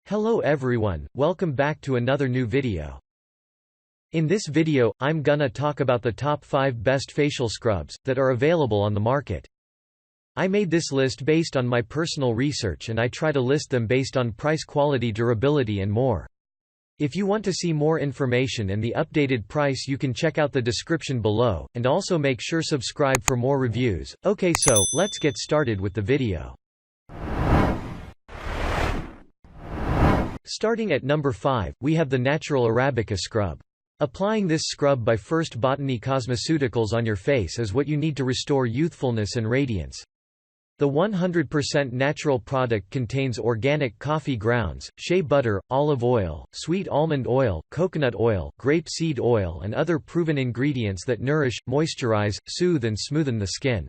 Hello everyone, welcome back to another new video. In this video, I'm gonna talk about the top 5 best facial scrubs that are available on the market. I made this list based on my personal research and I try to list them based on price, quality, durability and more. If you want to see more information and the updated price, you can check out the description below, and also make sure subscribe for more reviews. Okay, so let's get started with the video. Starting at number 5, we have the natural Arabica scrub. Applying this scrub by First Botany Cosmeceuticals on your face is what you need to restore youthfulness and radiance. The 100% natural product contains organic coffee grounds, shea butter, olive oil, sweet almond oil, coconut oil, grape seed oil and other proven ingredients that nourish, moisturize, soothe and smoothen the skin.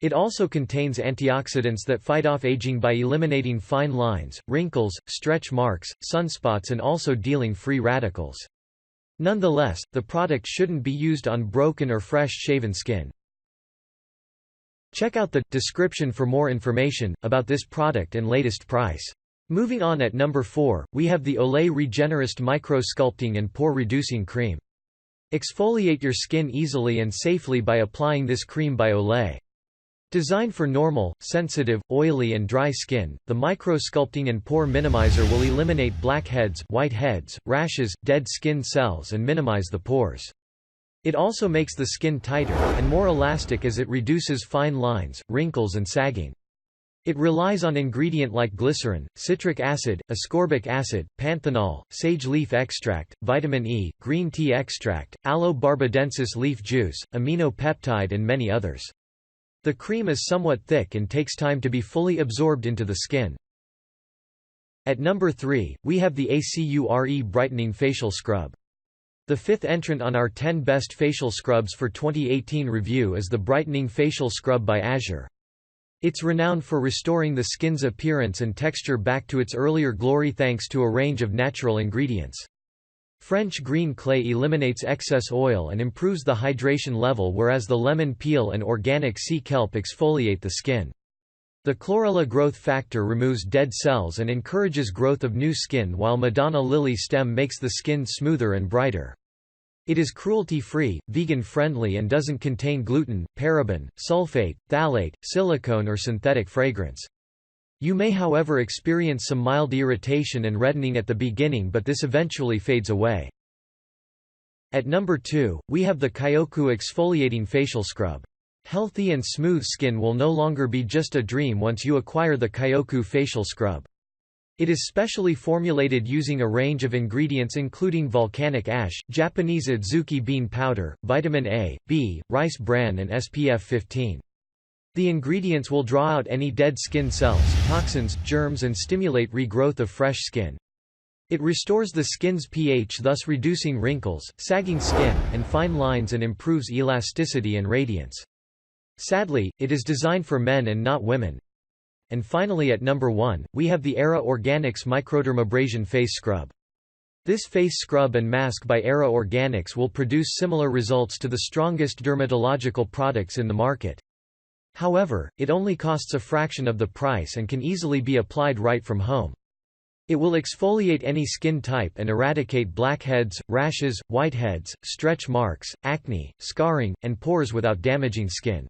It also contains antioxidants that fight off aging by eliminating fine lines, wrinkles, stretch marks, sunspots and also dealing free radicals. Nonetheless, the product shouldn't be used on broken or fresh shaven skin. Check out the description for more information about this product and latest price. Moving on, at number 4, we have the Olay Regenerist Micro-Sculpting and Pore Reducing Cream. Exfoliate your skin easily and safely by applying this cream by Olay. Designed for normal, sensitive, oily and dry skin, the Micro-Sculpting and Pore Minimizer will eliminate blackheads, whiteheads, rashes, dead skin cells and minimize the pores. It also makes the skin tighter, and more elastic as it reduces fine lines, wrinkles and sagging. It relies on ingredient like glycerin, citric acid, ascorbic acid, panthenol, sage leaf extract, vitamin E, green tea extract, aloe barbadensis leaf juice, amino peptide and many others. The cream is somewhat thick and takes time to be fully absorbed into the skin. At number 3, we have the ACURE Brightening Facial Scrub. The 5th entrant on our 10 best facial scrubs for 2018 review is the Brightening Facial Scrub by Azure. It's renowned for restoring the skin's appearance and texture back to its earlier glory thanks to a range of natural ingredients. French green clay eliminates excess oil and improves the hydration level, whereas the lemon peel and organic sea kelp exfoliate the skin. The chlorella growth factor removes dead cells and encourages growth of new skin, while Madonna lily stem makes the skin smoother and brighter. It is cruelty-free, vegan-friendly and doesn't contain gluten, paraben, sulfate, phthalate, silicone or synthetic fragrance. You may however experience some mild irritation and reddening at the beginning, but this eventually fades away. At number 2, we have the Kyoku Exfoliating Facial Scrub. Healthy and smooth skin will no longer be just a dream once you acquire the Kyoku Facial Scrub. It is specially formulated using a range of ingredients including volcanic ash, Japanese adzuki bean powder, vitamin A, B, rice bran and SPF 15. The ingredients will draw out any dead skin cells, toxins, germs and stimulate regrowth of fresh skin. It restores the skin's pH, thus reducing wrinkles, sagging skin, and fine lines and improves elasticity and radiance. Sadly, it is designed for men and not women. And finally, at number 1, we have the Era Organics Microdermabrasion Face Scrub. This face scrub and mask by Era Organics will produce similar results to the strongest dermatological products in the market. However, it only costs a fraction of the price and can easily be applied right from home. It will exfoliate any skin type and eradicate blackheads, rashes, whiteheads, stretch marks, acne, scarring, and pores without damaging skin.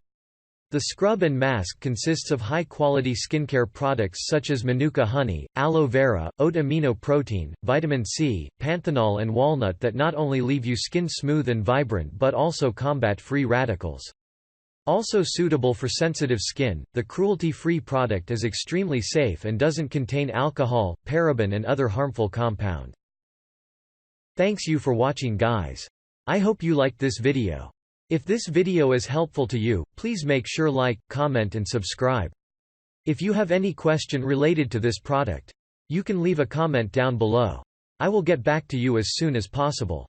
The scrub and mask consists of high-quality skincare products such as manuka honey, aloe vera, oat amino protein, vitamin C, panthenol and walnut that not only leave you skin smooth and vibrant but also combat free radicals. Also suitable for sensitive skin, the cruelty-free product is extremely safe and doesn't contain alcohol, paraben and other harmful compound. Thanks you for watching guys. I hope you liked this video. If this video is helpful to you, please make sure like, comment and subscribe. If you have any question related to this product, you can leave a comment down below. I will get back to you as soon as possible.